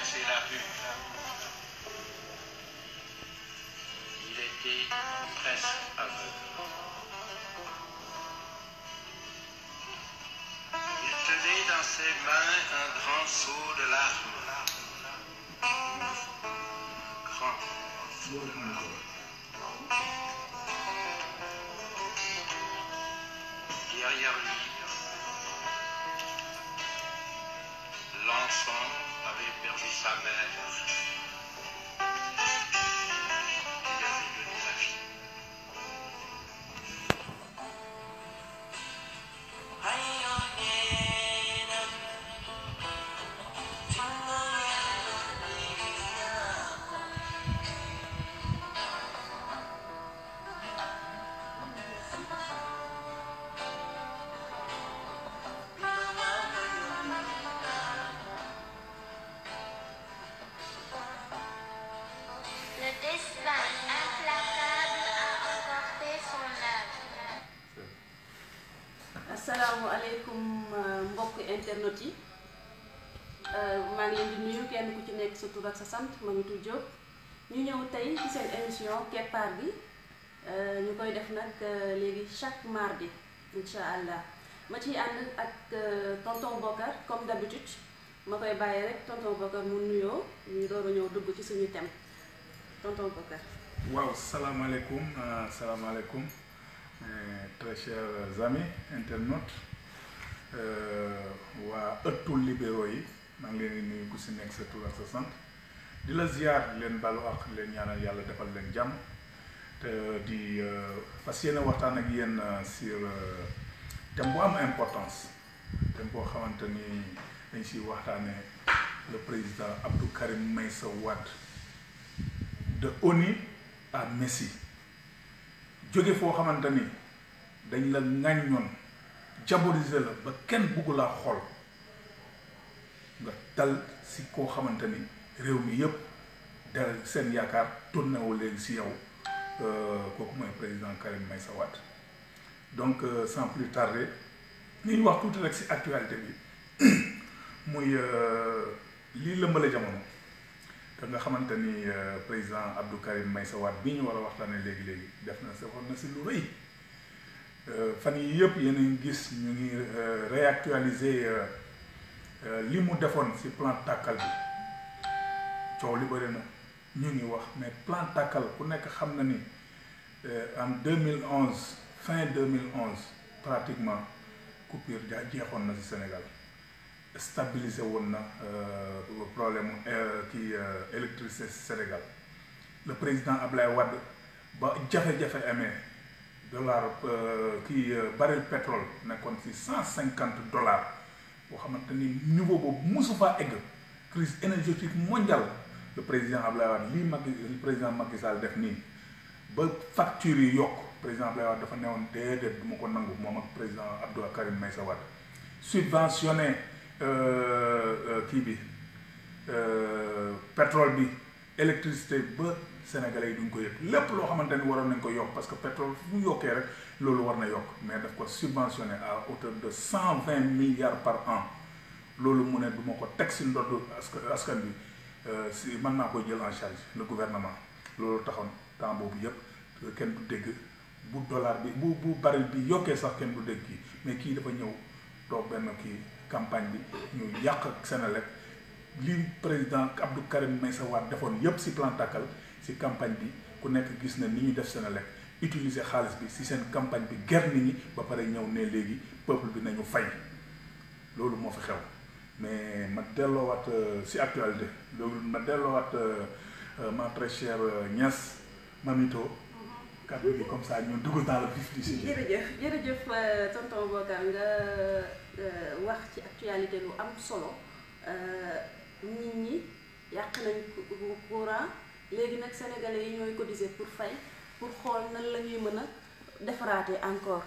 traverser la rue. Il était presque aveugle. Il tenait dans ses mains un grand seau de larmes. Grand seau de larmes. Derrière lui, l'enfant avait perdu sa mère. Il avait donné la vie. Le destin implacable a emporté son âme. asalaamaaleykum mbokk internet yi maa ngi leen di nuyu kenn ku ci nekk sa tur ak sa sant Mamito Diop ñu ñëw tey ci seen émission keppaar gi ñu koy def nag léegi chaque mardi incha allah ma ciy ànd ak tonton Bokar comme d'habitude ma koy bàyyi rek tonton Bokar mu nuyoo ñu door a ñëw dugg ci suñu thème tonton Bokar. waaw salaamaaleykum salaamaaleykum très chers amis internautes waa ëttu libéraux yi maa ngi leen di nuyu ku si nekk sa tur ak sa sant di la ziar di leen balu ak leen ñaanal yàlla defal leen jàmm te di fas yéene waxtaan ak yéen sur thème bu am importance thème boo xamante ni dañ siy waxtaanee le président Abdou Karim Meïssa Wade de ONU à Messi jóge foo xamante ni dañ la ŋàññoon diaboliser la ba kenn bugg laa xool nga dal si koo xamante ni réew mi yëpp dal seen yaakaar tourné wu léegi si yow kooku mooy président Karim Meïssa Wade donc sans plus tarder ni ñu wax tuuti rek si actualité bi muy lii lëmbale jamono te nga xamante ni président Abdou Karim Meïssa Wade bi ñu war a waxtaanee léegi def na sefoon na si lu rëy fan yi yëpp yéen a ngi gis ñu ngi réactualiser li mu defoon si plan tàkkal bi coow li bëri na ñu ngi wax mais plan tàkkal ku nekk xam na ni en 2011 fin 2011 pratiquement coupure jeexoon na si Sénégal stabilisé woon na problème électricité Sénégal le président Ablaye Wade ba jafe-jafe amee dollar baril pétrole nekkoon ci $150 boo xamante ni niveau boobu mosu faa egg crise énergétique mondiale le président Ablaye Wade le président Macky Sall def nii ba facture yi yokk président Ablaye Wade dafa newoon déedéet du ma ko nangu moom ak président Abdou Karim Meïssa Wade subventionné pétrole bi électricité ba sénégalais yi duñ ko yëg lépp loo xamante ni waroon nañ ko yokk parce que pétrole fu yokkee rek loolu war na yokk mais daf ko subventionné à hauteur de 120 milliards par an loolu mu ne du ma ko teg si ndodd askan bi si mën naa koy jël en charge le gouvernement loolu taxoon temps boobu yëpp kenn du dégg bu dollar bi bu baril bi yokkee sax kenn du dégg kii mais kii dafa ñëw toog benn campagne bi ñu yàq ak Senelec li président Abdou Karim Meïssa Wade defoon yépp si plan tàkkal si campagne bi ku nekk gis na ni ñu def Senelec utiliser xaalis bi si seen campagne bi ger nit ñi ba pare ñëw ne léegi peuple bi nañu fay loolu moo fi xew mais ma delloowaat si actualité loolu ma delloowaat ma très chère Niass Mamito kàddu gi comme ça ñu dugg dans le vif du sujet. jërëjëf tonton Bokar nga wax ci actualité lu am solo nit ñi yàq nañ courant léegi nag sénégalais yi ñooy cotiser pour fay pour xool nan la ñuy mën a defaraatee encore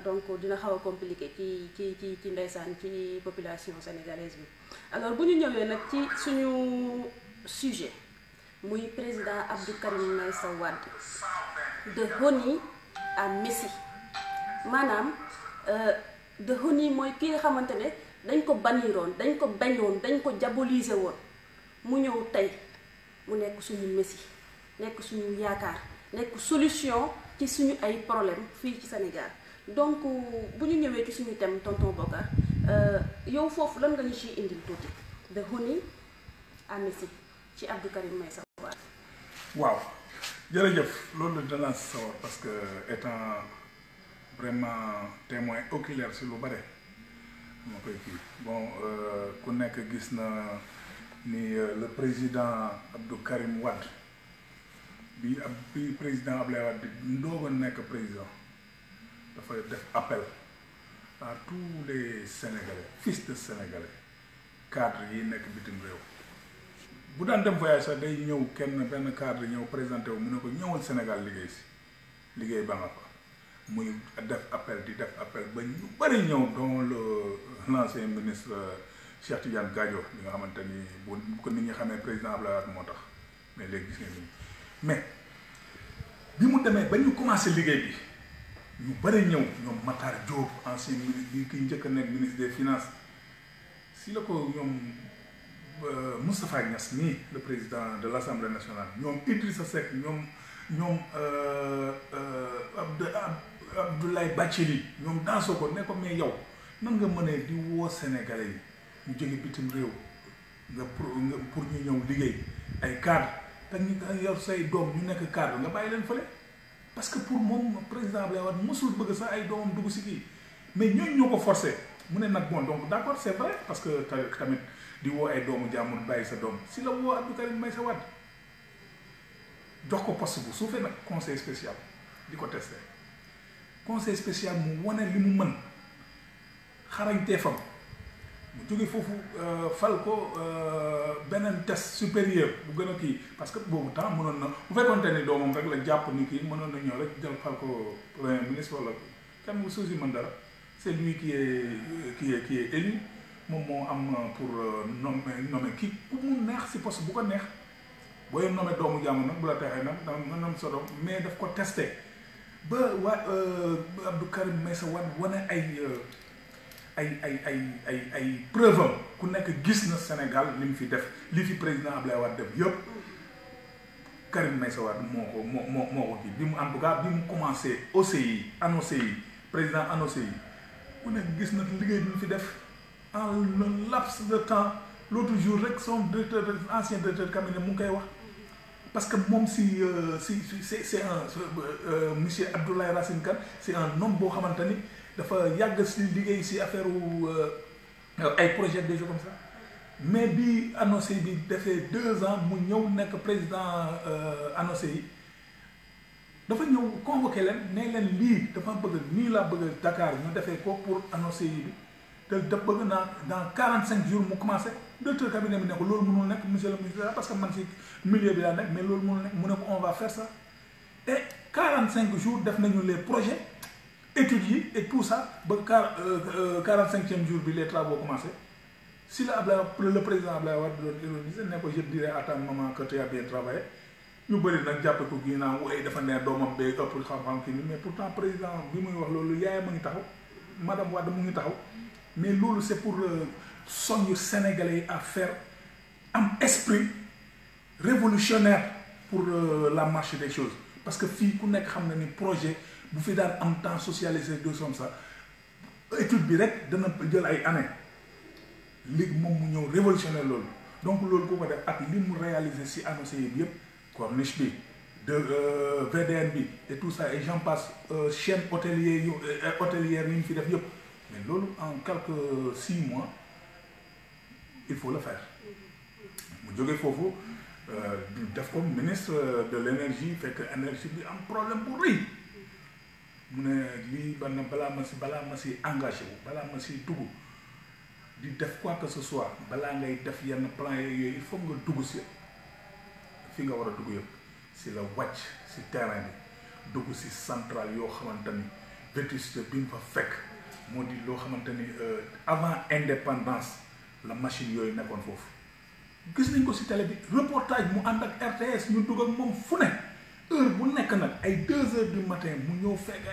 donc dina xaw a compliqué ci ndeysaan ci population sénégalaise bi. alors bu ñu ñëwee nag ci suñu sujet muy président Abdou Karim Meïssa Wade de ONU à Messi maanaam de ONU mooy ki nga xamante ne dañ ko baniroon dañ ko bañoon dañ ko diaboliser woon mu ñëw tey mu nekk suñu messi nekk suñu yaakaar nekk solution ci suñu ay problème fii ci Sénégal donc bu ñu ñëwee ci suñu thème tonton Bocar yow foofu lan nga ñu ciy indil tuuti de Honey à Messi ci Abdou Karim Meïssa Wade. waaw jërëjëf loolu danaa sawar parce que étant vraiment témoin oculaire si lu bare ma koy kii bon ku nekk gis na ni le président Abdou Karim Wade bi président Abdoulaye Wade ndoog a nekk président dafa def appel à tous les Sénégalais fils de Sénégalais cadre yi nekk bitim réew bu daan dem voyage sax day ñëw benn cadre ñëw présenté wu mu ne ko ñëwal Sénégal liggéey si liggéey ba nga fa muy def appel di def appel ba ñu bëri ñëw dont l'ancien ministre Cheikh Tidiane Gadio bi nga xamante ni bu ko nit ñi xamee président Abdoulaye Wade moo tax mais léegi gis ngeen ni mais bi mu demee ba ñu commencé liggéey bi ñu bëri ñëw ñoom Matar Diop ancien ministre bi ki njëkk a nekk ministre des finances si la ko ñoom Moustapha Niasse nii le président de l'Assemblée nationale ñoom Idrissa Seck ñoom Abdoulaye Bathily ñoom dansoo ko ne ko mais yow nan nga mënee di woo Sénégalais yi ñu jóge bitim réew nga pour ñu ñëw liggéey ay cadre te ñu yor say doom ñu nekk cadre nga bàyyi leen fële parce que pour moom président Abdoulaye Wade mosul bëgg sax ay doomam dugg si kii mais ñooñu ñoo ko forcé mu ne nag bon donc d'accord c'est vrai parce que tamit di woo ay doomu jàmbur bàyyi sa doom si la woo Abdou Karim Meïssa Wade jox ko poste bu suufee nag conseil spécial di ko testé conseil spécial mu wane li mu mën xarañteefam mu jóge foofu fal ko beneen test supérieur bu gën a kii parce que boobu temps mënoon na bu fekkoonte ni doomam rek la jàpp ni kii mënoon na ñëw rek jël fal ko premier ministre wala kenn mu suusi mën dara c'est lui qui est élu moom moo am pour nommer kii ku mu neex si poste bu ko neex booy nommer doomu jàmm nag bu la texee nag da nga nam sa doom mais daf ko testé ba waa Abdou Karim Meïssa Wade wane ay preuve am ku nekk gis na Sénégal li mu fi def li fi président Abdoulaye Wade def yëpp Karim Meïssa Wade moo ko kii bi mu en tout cas bi mu commencé OCI président ANOCI ku nekk gis na liggéey bi mu fi def en un laps de temps l'autre jour rek son ancien directeur de cabinet mu ngi koy wax parce que moom c'est un monsieur Abdoulaye Racine Kane c'est un homme boo xamante ni dafa yàgg si liggéey si affaire ay projet des jeux comme ça mais bi annoncé bi defee 2 ans mu ñëw nekk président annoncé yi dafa ñëw convoqué leen ne leen lii dafa bëgg nii laa bëgg Dakar ñu defee ko pour annoncé yi bi te da bëgg naa dans 45 jours mu commencé directeur cabinet bi ne ko loolu mënul nekk monsieur le ministre parce que man si milieu bi laa nekk mais loolu mënul nekk mu ne ko on va faire ça et 45 jours def nañu les projets études yi et tout ça ba 45e jour bi les travaux commencé si la le président Abdoulaye Wade doon ironisé ne ko je dirais à ta maman que tu as bien travaillé ñu bëri nag jàppe ko kii naa waaye dafa ne doomam bee ëpp xam-xam kii mais pourtant président bi muy wax loolu yaayam a ngi taxaw madame Wade mu ngi taxaw mais loolu c'est pour soññ Sénégalais yi à faire am esprit révolutionnaire pour la marche des choses parce que fii ku nekk xam na ni projet bu fi daan am temps socialisé deux sommes ça étude bi rek dana jël ay années léegi moom mu ñëw révolutionnaire loolu donc loolu ku ko def ak li mu réalisé si annoncé yi yëpp corniche bi de VDN bi et tout ça et j'en passe chaîne hôtelière yi ñu fi def yëpp mais loolu en quelques 6 mois il faut le faire mu jógee foofu def ko ministre de l'énergie fekk énergie bi am problème bu rëy mu ne lii balaa ma si engagé wu balaa ma si dugg di def quoi que ce soit balaa ngay def yenn plan yooyu il faut nga dugg si fi nga war a dugg yëpp si la wàcc si terrain bi dugg si centrale yoo xamante ni vétusté bi mu fa fekk moo di loo xamante ni avant indépendance la machine yooyu nekkoon foofu gis nañ ko si télé bi reportage mu ànd ak RTS ñu dugg ak moom fu ne heure bu nekk nag ay 2 heures du matin mu ñëw fekk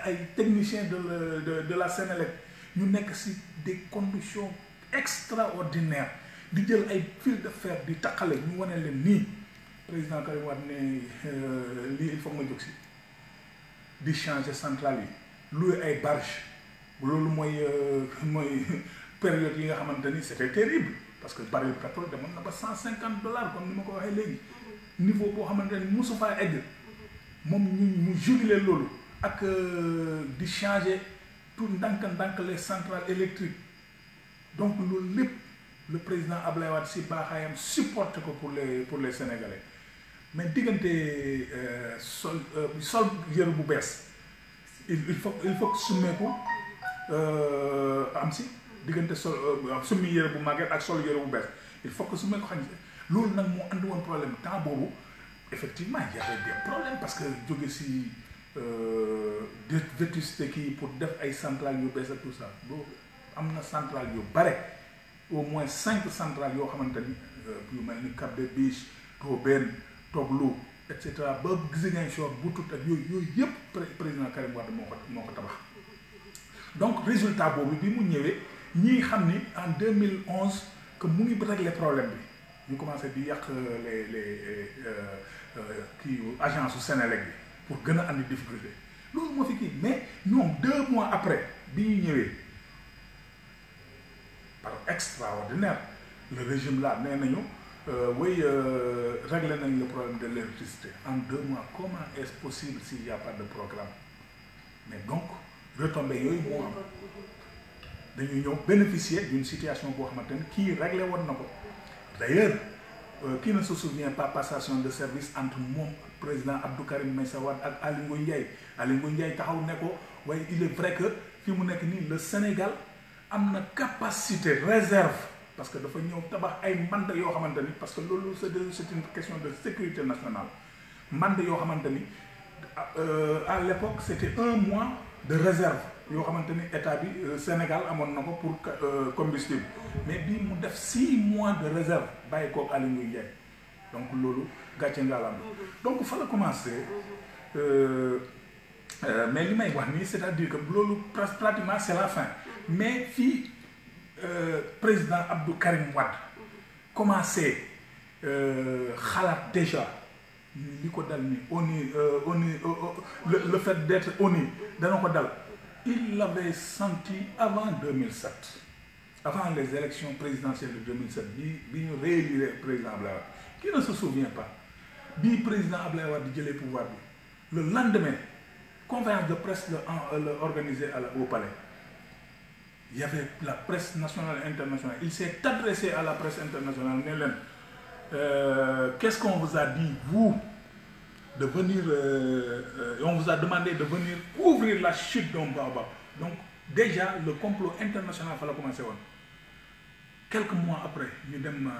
ay techniciens de la Sénélec ñu nekk si des conditions extraordinaires di jël ay fil de fer di taqale ñu wane leen nii président Karim Wade ne lii il faut ma jóg si di changer centrale yi loué ay barge loolu mooy période yi nga xamante ni c'était terrible parce que baril pétrole demoon na ba $150 comme ni ma ko waxee léegi niveau boo xamante ni mosu faa egg moom mu jubilé loolu ak di changer tout ndànk-ndànk les centrales électriques donc loolu lépp le président Ablaye Wade si baaxaayam supporté ko pour les Sénégalais mais diggante sol yëre bu bees il faut que summeeku am si diggante summi yëre bu màgget ak sol yëre bu bees il faut que summeeku xam loolu nag moo andi woon problème temps boobu effectivement il y avait des problèmes parce que jóge si vétusté kii pour def ay centrales yu bees ak tout ça boobu am na centrales yu bare au moins 5 centrales yoo xamante ni yu mel ni Cap des Biches Tobène Toglu et cetera ba Ziguinchor Boutout ak yooyu yëpp président Karim Wade moo ko tabax donc résultat boobu bi mu ñëwee ñii xam ni en 2011 que mu ngi régler problème bi ñu commencé di yàq les agence su Sénélec bi pour gën a andi difficulté loolu moo fi kii mais ñoom 2 mois après bi ñu ñëwee par extraordinaire le régime là nee nañu régler nañ le problème de l'électricité en 2 mois. Comment est-ce possible s'il n'y a pas de programme? Mais donc retombées yooyu moo am dañuy ñëw bénéficier d'une situation boo xamante ni kii réglé woon na ko d'ailleurs qui ne se souvient pas passation de service entre moom président Abdou Karim Meïssa Wade ak Aly Ngouille Ndiaye taxaw ne ko waaye il est vrai que fi mu nekk nii le Sénégal am na capacité réserve parce que dafa ñëw tabax ay mband yoo xamante ni parce que loolu c'est une question de sécurité nationale mband yoo xamante ni à l'époque c'était 1 mois de réserve yoo xamante ni état bi Sénégal amoon na ko pour combustible mais bii mu def 6 mois de réserve bàyyi koog Aly Ngouille Ndiaye donc loolu gàcce ngalaam donc fa la commencé mais li may wax nii c'est-à-dire que loolu pratiquement c'est la fin mais fii président Abdou Karim Wade commencé xalaat déjà li ko dal ni ONU le fait d'être ONU dana ko dal il l'avait senti avant 2007 avant les élections présidentielles de 2007 bi ñu réélire président Ablaye Wade qui ne se souvient pas bi président Ablaye Wade di jëlee pouvoir bi le lendemain conférence de presse la organisée au palais. Il y avait la presse nationale et internationale. Il s'est adressé à la presse internationale. Qu'est-ce qu'on vous a dit, vous, de venir... on vous a demandé de venir couvrir la chute d'un baobab. Donc, déjà, le complot international, il fallait commencer. Quelques mois après, nous avons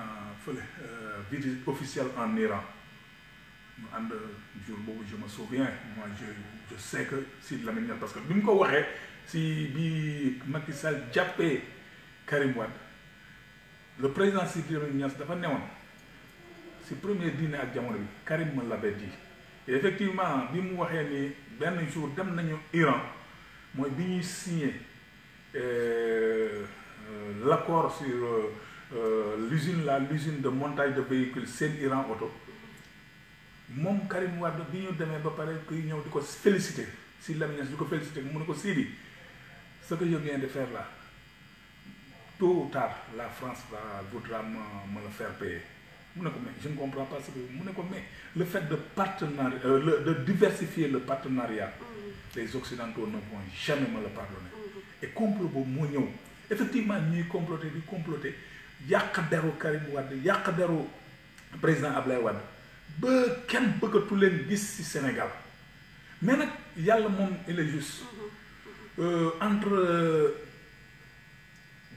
fait visite officielle en Iran. Un jour où je me souviens, moi je sais que c'est de la manière parce que bi mu ko waxee si bi Macky Sall jàppee Karim Wade le président Sidi Lamine Niass dafa newoon si premier dîner ak jamono bi Karim me l'avait dit et effectivement bi mu waxee ni benn jour dem nañu Iran mooy bi ñuy signé l'accord sur l'usine de montage de véhicules Sen Iran Auto moom Karim Wade bi ñu demee ba pare kuy ñëw di ko féliciter si Lamine Niass di ko féliciter mu ne ko Sidi ce que je viens de faire là tôt ou tard la France voudra me le faire payer mu ne ko mais je ne comprends pas ce que mu ne ko mais le fait de partenariat de diversifier le partenariat les Occidentaux ne vont jamais me le pardonner et complot boobu moo ñëw effectivement ñuy comploter yàq deru Karim Wade yàq deru président Ablaye Wade ba kenn bëggatu leen gis ci Sénégal mais nag yàlla moom il est juste entre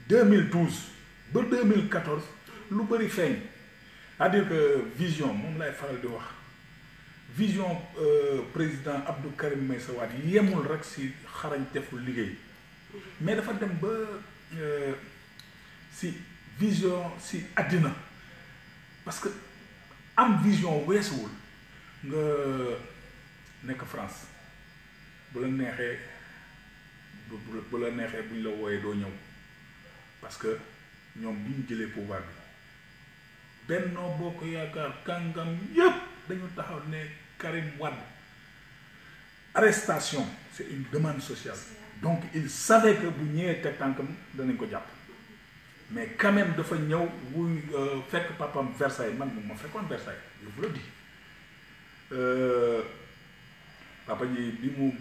2012 ba 2014 lu bëri feeñ c'est-à-dire que vision moom lay faral di wax vision président Abdou Karim Meïssa Wade yemul rek ci xarañtefu liggéey mais dafa dem ba ci vision ci àddina parce que am vision weesuwul nga nekk France bu la neexee bu la neexee buñ la wooyee doo ñëw parce que ñoom bi ñu jëlee pouvoir bi Benno Bokk Yaakaar kàngam yépp dañu taxaw ne Karim Wade arrestation c'est une demande sociale donc il savait que bu ñëwee teg tànkam danañ ko jàpp mais quand même dafa ñëw wuy fekk papam Versailles man moom ma fekkoon Versailles je vous le dis papa ji bi mu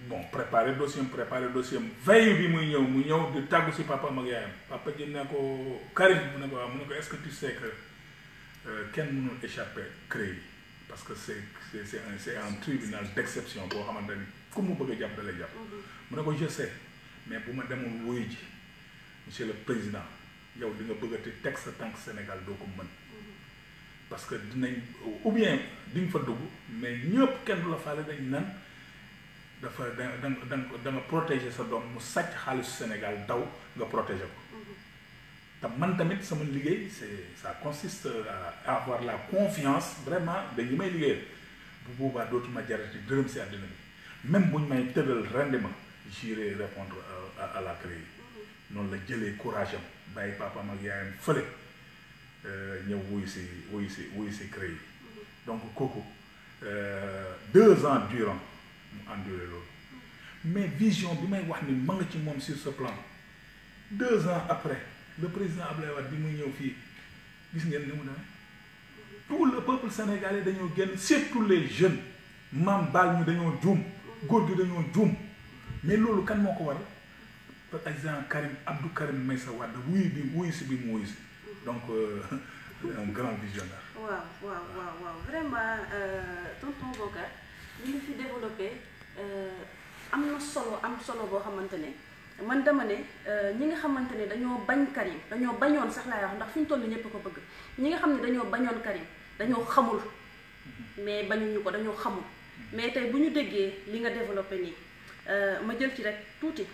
bon préparé dossier veille bi muy ñëw mu ñëw di tàggu si papam ak yaayam papa ji ne ko Karim mu ne ko waaw mu ne ko est-ce que tu sais que kenn mënul échapper CREI parce que c'est un tribunal d'exception boo xamante ni ku mu bëgg a jàpp da lay jàpp mu ne ko je sais mais bu ma demul wuyu ji monsieur le président yow di nga bëgg a teg sa tànk Sénégal doo ko mën parce que dinañ ou bien di nga fa dugg mais ñëpp kenn du la faale dañ nan dafa da nga protéger sa doom mu sàcc xaalisu Sénégal daw nga protéger ko te man tamit sama liggéey ça consiste à avoir la confiance vraiment de ñi may liggéeyal bu boobaa dootuma jarati dërëm si àddina bi même buñ may tëral rendi ma j'irai répondre à la CREI noonu la jëlee courage am bàyyi papaam ak yaayam fële ñëw wuyu si CREI donc kooku 2 ans durant mu enduré loolu mais vision bi may wax ni ma nga ci moom sur ce plan 2 ans après le président Abdoulaye Wade bi muy ñëw fii gis ngeen ni mu demee tout le peuple sénégalais dañoo génn surtout les jeunes maam baal ñu dañoo juum góor gi dañoo juum mais loolu kan moo ko waral par exemple Abdou Karim Meïssa Wade wuyu si bi mu wuyu si donc un grand visionnaire. waaw vraiment tonton Bocar li ñu fi développé am solo boo xamante ne man dama ne ñi nga xamante ne dañoo bañ Karim dañoo bañoon sax laay wax ndax fi ñu toll ñëpp ko bëgg ñi nga xam ne dañoo bañoon Karim dañoo xamul mais bañuñu ko dañoo xamul mais tey bu ñu déggee li nga développé nii ma jël ci rek tuuti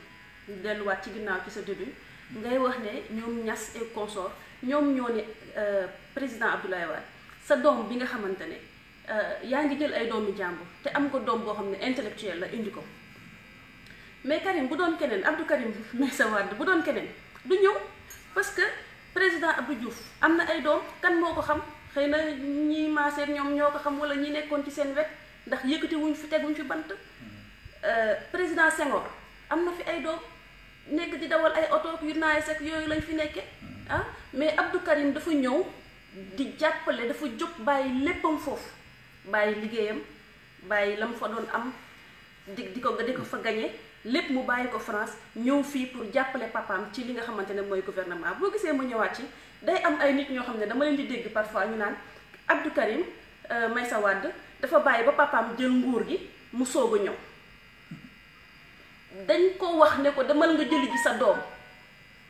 delluwaat ci ginnaaw ci sa début ngay wax ne ñoom Niass et consort ñoom ñoo ne président Abdoulaye Wade sa doom bi nga xamante ne yaa ngi jël ay doomi jàmbur te am ko doom boo xam ne intellectuel la indi ko mais Karim bu doon keneen Abdou Karim Meïssa Wade bu doon keneen du ñëw parce que président Abdou Diouf am na ay doom kan moo ko xam xëy na ñi maaseet ñoom ñoo ko xam wala ñi nekkoon ci seen wet ndax yëkkati wuñ fi teguñ fi bant président Senghor am na fi ay doom nekk di dawal ay oto yu naay sek yooyu lañ fi nekke mais Abdou Karim dafa ñëw di jàppale dafa jóg bàyyi léppam foofu bàyyi liggéeyam bàyyi la mu fa doon am di ko fa gañe lépp mu bàyyi ko France ñëw fii pour jàppale papaam ci li nga xamante ne mooy gouvernement boo gisee mu ñëwaat ci day am ay nit ñoo xam ne dama leen di dégg parfois ñu naan Abdou Karim Meïssa Wade dafa bàyyi ba papaam jël nguur gi mu soog a ñëw dañ ko wax ne ko demal nga jëli ji sa doom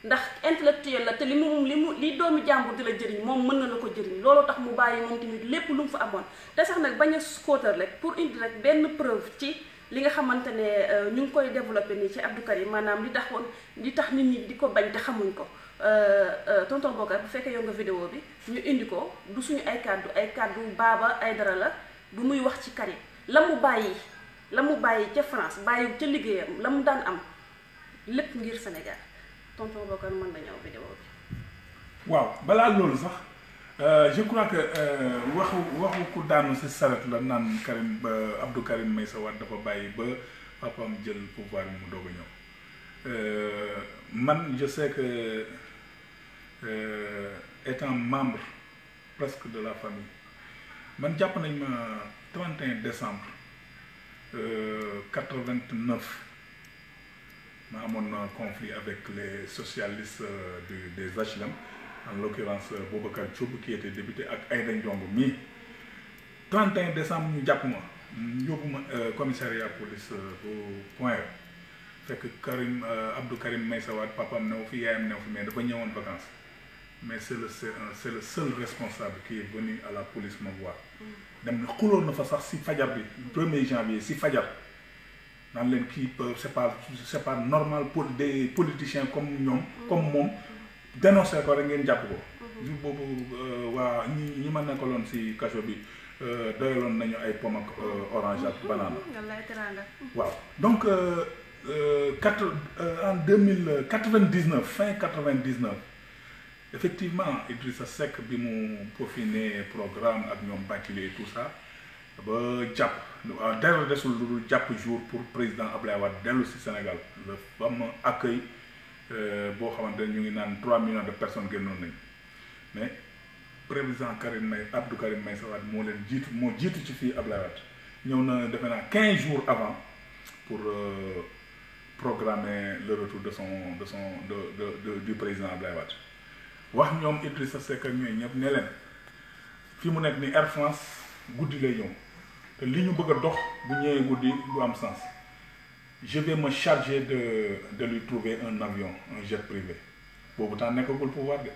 ndax intellectuel la te li doomi jàmbur di la jëriñ moom mën na la ko jëriñ looloo tax mu bàyyi moom tamit lépp lu mu fa amoon te sax nag bañ a xóotal rek pour indi rek benn preuve ci li nga xamante ne ñu ngi koy développé nii ci Abdou Karim maanaam li tax nit ñi di ko bañ te xamuñ ko tonton Bocar bu fekkee yow nga vidéo bi ñu indi ko du suñu ay kàddu Baba Aïdara la bu muy wax ci Karim la mu bàyyi ca France bàyyi ca liggéeyam la mu daan am lépp ngir Sénégal tonton Bocar mën na ñëw vidéo bi. waaw balaa loolu sax je crois que waxu ku daanu si saret la naan Karim ba Abdou Karim Meïssa Wade dafa bàyyi ba papam jël pouvoir bi mu doog a ñëw man je sais que étant membre presque de la famille man jàpp nañ ma 31 décembre 89 ma amoon conflit avec les socialistes des HLM en l'occurrence Boubacar Thioub qui était député ak Aïda Ndiongo mii 31 décembre ñu jàpp ma yóbbu ma commissariat police au Point E fekk Abdou Karim Meïssa Wade papaam new fi yaayam new fi mais dafa ñëwoon vacances mais c'est le seul responsable qui est venu à la police me voir dem na xuloon na fa sax si fajar bi 1er janvier si fajar naan leen kii c'est pas normal pour des politiciens comme ñoom comme moom dénoncé ko rek ngeen jàpp ko jour boobu waa ñi ma nekkaloon si kaso bi doyaloon nañu ay pomme ak orange ak banane waaw donc en 2099 fin 99 effectivement Idrissa Seck bi mu peaufiné programme ak ñoom Bathily et tout ça ba jàpp dara desul lu dul jàpp jour pour président Abdoulaye Wade dellu si Sénégal le fameux accueil boo xamante ne ñu ngi naan 3 millions de personnes génnoon nañ mais président Abdou Karim Meïssa Wade moo leen jiitu ci fii Abdoulaye Wade ñëw na defe naa 15 jours avant pour programmer le retour du président Abdoulaye Wade wax ñoom Idrissa Seck ak ñooy ñëpp ne leen fi mu nekk ni Air France guddi lay ñëw te li ñu bëgg a dox bu ñëwee guddi du am sens je vais me charger de lui trouver un avion un jet privé boobu temps nekkagul pouvoir de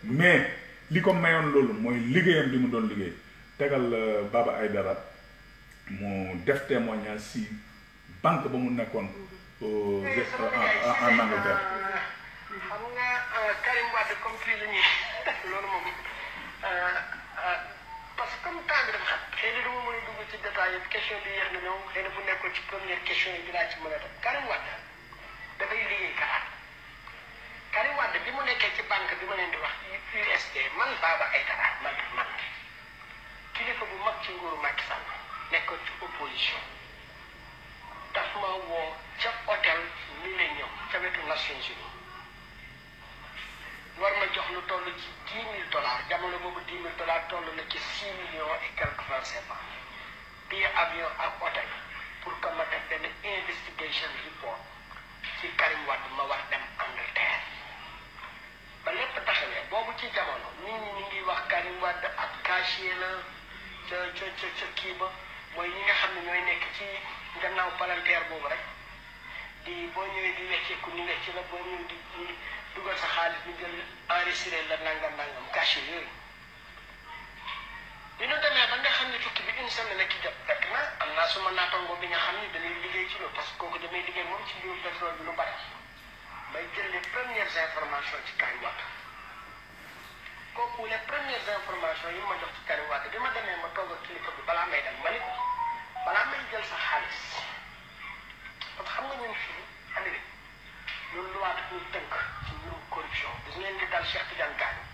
mais li ko mayoon loolu mooy liggéeyam bi mu doon liggéey tegal Baba Aïdara mu def témoignage si banque ba mu nekkoon en Angleterre. xam nga Karim Wade comme prisonnier loolu moom parce que comme temps bi dafa xam xëy na dama mën a dugg ci détail yëpp question bi yéex na ñëw xëy na bu nekkoon ci première question yi dinaa ci mën a def Karim Wade dafay liggéey kat Karim Wade bi mu nekkee ci banque bi ma leen di wax USD man Baba Aïdara man kilifa bu mag ci nguuru Macky Sall nekkoon ci opposition daf ma woo ca hôtel Millennium ca wetu Nations Unies war ma jox lu toll ci $10,000 jamono boobu $10,000 toll na ci 6 millions et quelques francs CFA billet avion ak hôtel pour que ma def benn investigation report ci Karim Wade ma war dem Angleterre ba lépp taxawee boobu ci jamono nit ñi ñu ngi wax Karim Wade ak casier la ca kii ba mooy ñi nga xam ne ñooy nekk ci gannaaw palanteer boobu rek di boo ñëwee di wecceeku ni wecc la boo ñëwee di dugal sa xaalis ñu jël enregistré la nangam cachet yooyu bi ñu demee ba nga xam ne tukki bi une semaine la ki jot fekk na am naa suma naatango bi nga xam ne dañuy liggéey ci loolu parce que kooku damay liggéey moom ci mbirum pétrole bi lu bari may jël les premières informations ci Karim Wade kooku les premières informations yi ma jox ci Karim Wade bi ma demee ma toog ak kilifa bi balaa may dem ma ni ko balaa may jël sa xaalis parce que xam nga ñun fii Amérique ñun lu waa daf ñu tënk ci mbirum corruption gis ngeen di dal Cheikh Tidiane Gadio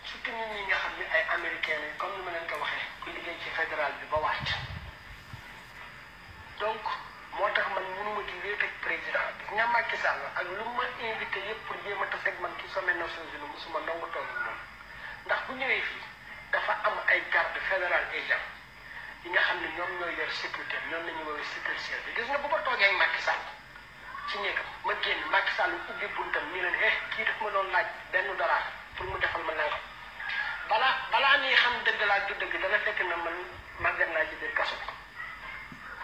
surtout ñun ñi nga xam ne ay américains lañ comme ni ma leen ko waxee ku liggéey ci fédéral bi ba wàcc donc moo tax man mënuma di wéet ak président gis nga Macky Sall ak lu ma invité yëpp pour jéem a tase ak man ci sommet Nations Unies musuma nangu toog ak moom ndax bu ñëwee fii dafa am ay garde fédéral agent yi nga xam ne ñoom ñooy yor sécurité ñoom la ñuy woowee sécurité bi gis nga bu ma toogee ak Macky Sall ci néegam ma génn Macky Sall ubbi buntam ni leen kii daf ma doon laaj $1 pour mu defal ma nangam balaa ñuy xam dëgg laa du dëgg dana fekk na man màggat naa ci biir kaso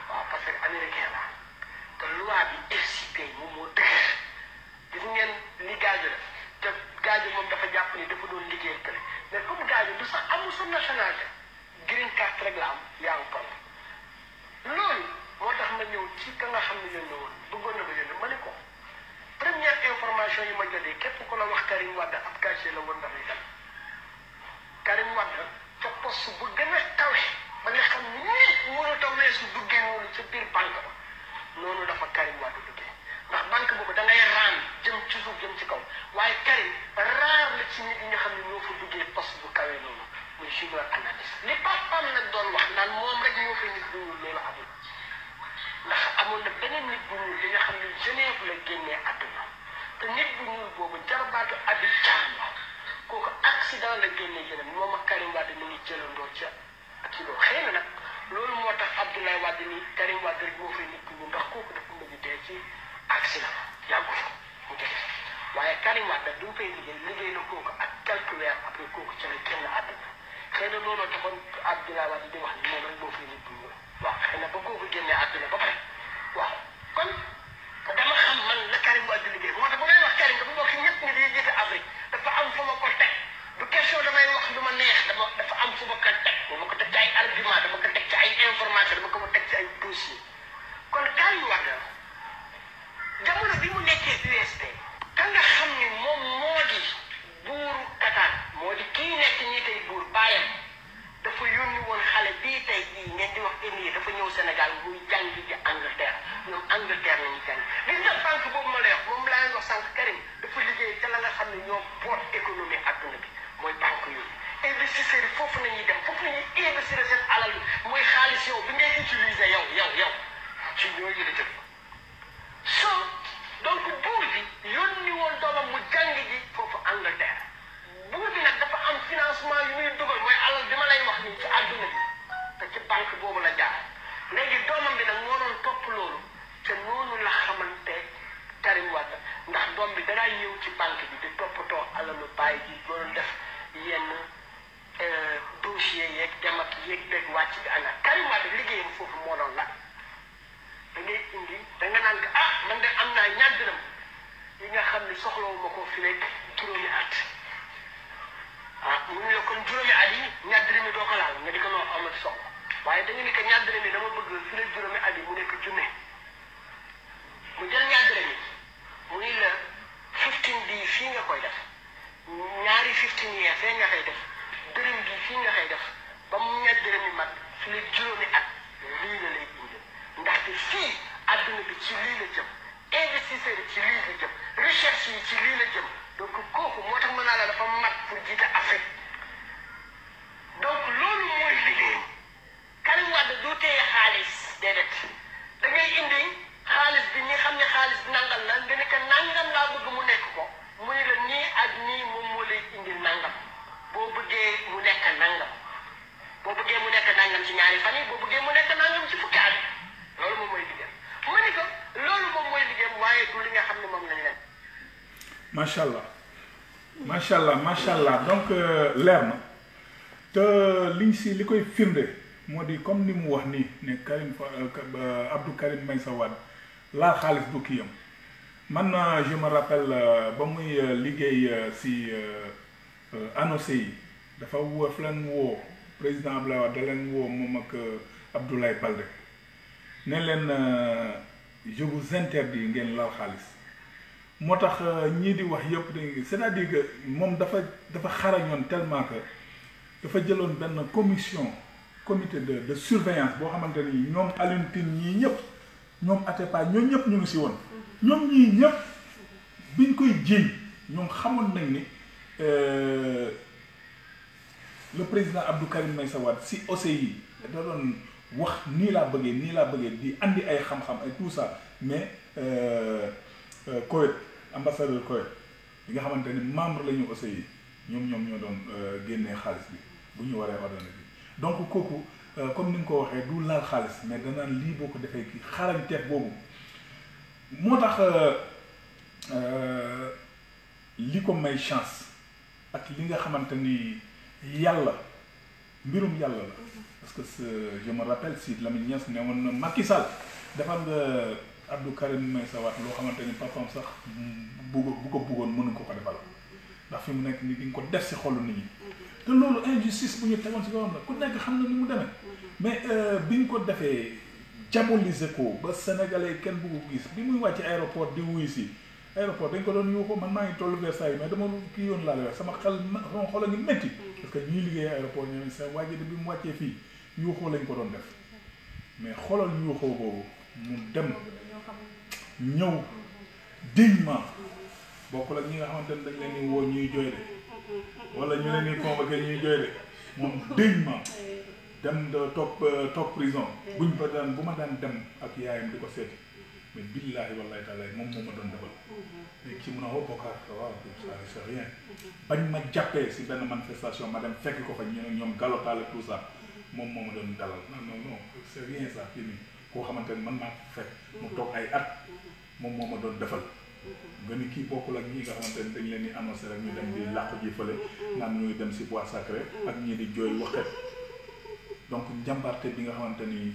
waaw parce que américain la te loi bi FCP moom moo dëgër gis ngeen li Gadio def te Gadio moom dafa jàpp ni dafa doon liggéeyal kële mais comme Gadio du sax amul sa nationalité green card rek la am yaa ngi problème loolu moo tax ma ñëw ci ka nga xam ne yónni woon bëggoon na ma yónni ma ne ko première information yi ma jotee képp ku la wax Karim Wade ab casier la woon dafay dem Karim Wade ca poste bu gën a kawe ba nga xam ni mënut a weesu duggee noonu ca biir banque ba noonu dafa Karim Wade duggee ndax banque boobu da ngay raan jëm ci suuf jëm ci kaw waaye Karim raar la ci nit ñi nga xam ne ñoo fa duggee poste bu kawe noonu muy junior analyste li papaam nag doon wax naan moom rek moo fa nit bu ñuul loolu amul ndax amoon na beneen nit bu ñuul li nga xam ne Genève la génnee àdduna te nit bu ñuul boobu jarbaatu Habib Thiam la kooku accident la génnee Genève moom ak Karim Wade mi ngi jëlandoo ca ak ci loolu xëy na nag loolu moo tax Abdoulaye Wade ni Karim Wade rek moo fay nit bu ñuul ndax kooku dafa mujj dee ci accident yàggu fa mu jóge waaye Karim Wade du mu fay liggéey na kooku ak quelques weer après kooku ca la génn àdduna xëy na looloo taxoon Abdoulaye Wade di wax ni moom rek moo fay nit bu ñuul waaw xëy na ba kooku génnee àdduna ba pare waaw kon dama xam man la Karim Wade liggéey moo tax bu may wax Karim dafa bokk ñëpp ñi di jiite Afrique dafa am fu ma ko teg du question damay wax lu ma neex dafa am fu ma ko teg dama ko teg ci ay argument dama ko teg ci ay information dama ko teg ci ay dossier kon Karim Wade jamono bi mu nekkee USP ka nga xam ni moom moo di buuru Qatar moo di kii nekk ñii tey buur baayam dafa yónni woon xale bii tey jii ngeen di wax dafa ñëw Sénégal muy jàng ji Angleterre ñoom Angleterre lañu jàng gis nga banque boobu ma lay wax moom laa leen wax sànq Karim dafa liggéey ca la nga xam ne ñoo boot économie adduna bi mooy banque yooyu investisseurs yi foofu nañuy dem foofu nañuy investir seen alal bi mooy xaalis yow bi ngay utiliser yow ci ñooñu la jëm so donc buur bi yónni woon doomam mu jàng ji foofu Angleterre buur bi nag dafa am financement yu muy dugal mooy alal bi ma lay wax nii ci adduna bi te ci banque boobu la jaar léegi doomam bi nag moo doon topp loolu te noonu la xamante Karim Wade ndax doom bi danaa ñëw ci banque bi di toppatoo alalu bàyyi ji doon def yenn dossier yeeg dem ak yéeg beeg wàcc bi ànd ak Karim Wade liggéeyam foofu moo doon la da ngay indi da nga naan man de am naa ñaar dërëm yi nga xam ne soxlawuma ko fi nekk juróomi at mu ne la kon juróomi at yi ñaar dërëm yi doo ko laal nga di ko noo amal soxla waaye da nga ni ko ñaar dërëm yi dama bëgg fi nekk juróomi at yi mu nekk junne mu jël ñaar dërëm yi mu ni la 15 bi fii nga koy def ñaari 15 yee fee nga koy def dërëm bi fii nga koy def ba mu ñaar dërëm yi mat fi nekk juróomi at lii la lay indi ndaxte fii adduna bi ci lii la jëm investisseurs yi ci lii la jëm recherche yi ci lii la jëm donc kooku moo tax mën naa la dafa mat pour jiite Afrique donc loolu mooy liggéeyam Karim Wade du téye xaalis déedéet da ngay indi xaalis bi ñi xam ne xaalis nangam la nga ne que nangam laa bëgg mu nekk ko mu ne la nii ak nii moom moo lay indi nangam boo bëggee mu nekk nangam boo bëggee mu nekk nangam ci ñaari fan yi boo bëggee mu nekk nangam ci fukki at loolu moom mooy liggéeyam ma ne ko loolu moom mooy liggéeyam waaye du li nga xam ne moom lañ leen. macha allah donc leer na te liñ si li koy firnde moo di comme ni mu wax nii ne Abdou Karim Meïssa Wade laal xaalis du kiyam man je me rappelle ba muy liggéey si ANOCI yi dafa woo fi leen woo président Abdoulaye Wade da leen woo moom ak Abdoulaye Baldé ne leen je vous interdis ngeen laal xaalis moo tax ñii di wax yëpp dañuy c'est-à-dire que moom dafa xarañoon tellement que dafa jëloon benn comité de surveillance boo xamante ni ñoom Alioune Tine ñii ñëpp ñoom Atepa ñoom ñëpp ñu ngi si woon ñoom ñii ñëpp biñ koy jiiñ ñoom xamoon nañ ni le président Abdou Karim Meïssa Wade si OCI da doon wax nii laa bëggee di andi ay xam-xam ay tout ça mais Koweït ambassadeur Koweït yi nga xamante ni membre la ñu OCI ñoom ñoo doon génnee xaalis bi bu ñu waree ordonné bi donc kooku comme ni nga ko waxee du laal xaalis mais danaan lii boo ko defee kii xarañteef boobu moo tax li ko may chance ak li nga xamante ni yàlla mbirum yàlla la parce que je me rappelle si Lamine Niass ne woon na Macky Sall defal nga Abdou Karim Meïssa Wade loo xamante ni papam sax bu ko bëggoon mënu ko defal ndax fi mu nekk ni di nga ko def si xolu nit ñi te loolu injustice bu ñu tegoon si kawam la ku nekk xam na ni mu demee mais bi ñu ko defee diaboliser ko ba sénégalais kenn bëgg ko gis bi muy wàcc aéroport di wuyu si aéroport dañ ko doon yuuxu man maa ngi tollu Versailles mais dama kii yoon laa lay wax sama xol a ngi métti parce que ñuy liggéey aéroport ñoom sa wàjj bi mu wàccee fii yuuxoo lañ ko doon def mais xoolal yuuxoo boobu mu dem ñëw dignement bokkul ak ñi nga xamante ne dañ leen di woo ñuy jooy de wala ñu leen di convoqué ñuy jooy de moom dignement dem toog prison buñ ko daan bu ma daan dem ak yaayam di ko seeti mais billahi wallahi taala moom moo ma doon defal léegi ci mun a woo bokkaat waaw ça c'est rien bañ ma jàppee si benn manifestation ma dem fekk ko fa ñoom galotaale tout ça moom moo ma doon dalal non c'est rien ça fii nii koo xamante ne man maa ko fekk mu toog ay at moom moo ma doon defal nga ni kii bokkul ak ñi nga xamante ne dañ leen di annoncé rek ñu dem di làqu ji fële naan ñuy dem si bois sacré ak ñii di jooy waxet donc njàmbarte bi nga xamante ni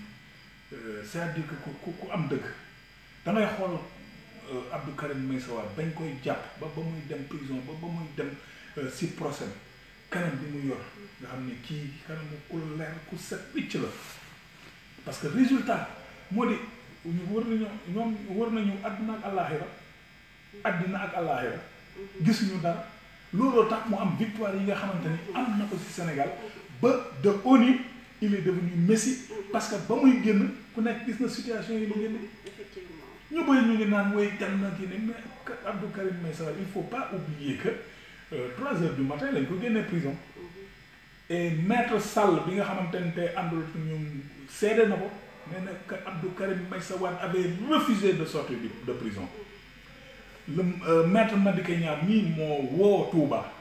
c'est-à-dire que ku am dëgg da ngay xool Abdou Karim Meïssa Wade bañ koy jàpp ba muy dem prison ba muy dem si procès kanam bi mu yor nga xam ne kii kanam ku leer ku set wicc la parce que résultat moo di ñu wër nañu àddina ak àllaaxira gisuñu dara looloo tax mu am victoire yi nga xamante ni am na ko ci Sénégal ba de ONU il est devenu Messi parce que ba muy génn ku nekk gis na situation yi mu génn ñu bëri ñu ngi naan woy dem na kii ne mais Abdou Karim Meïssa Wade il faut pas oublier que 3 heures du matin lañ ko génnee prison et maître Sall bi nga xamante ne tey àndul ñu seede na ko nee na que Abdou Karim Meïssa Wade avait refusé de sortir de prison le maître Madické Niang mii moo woo Touba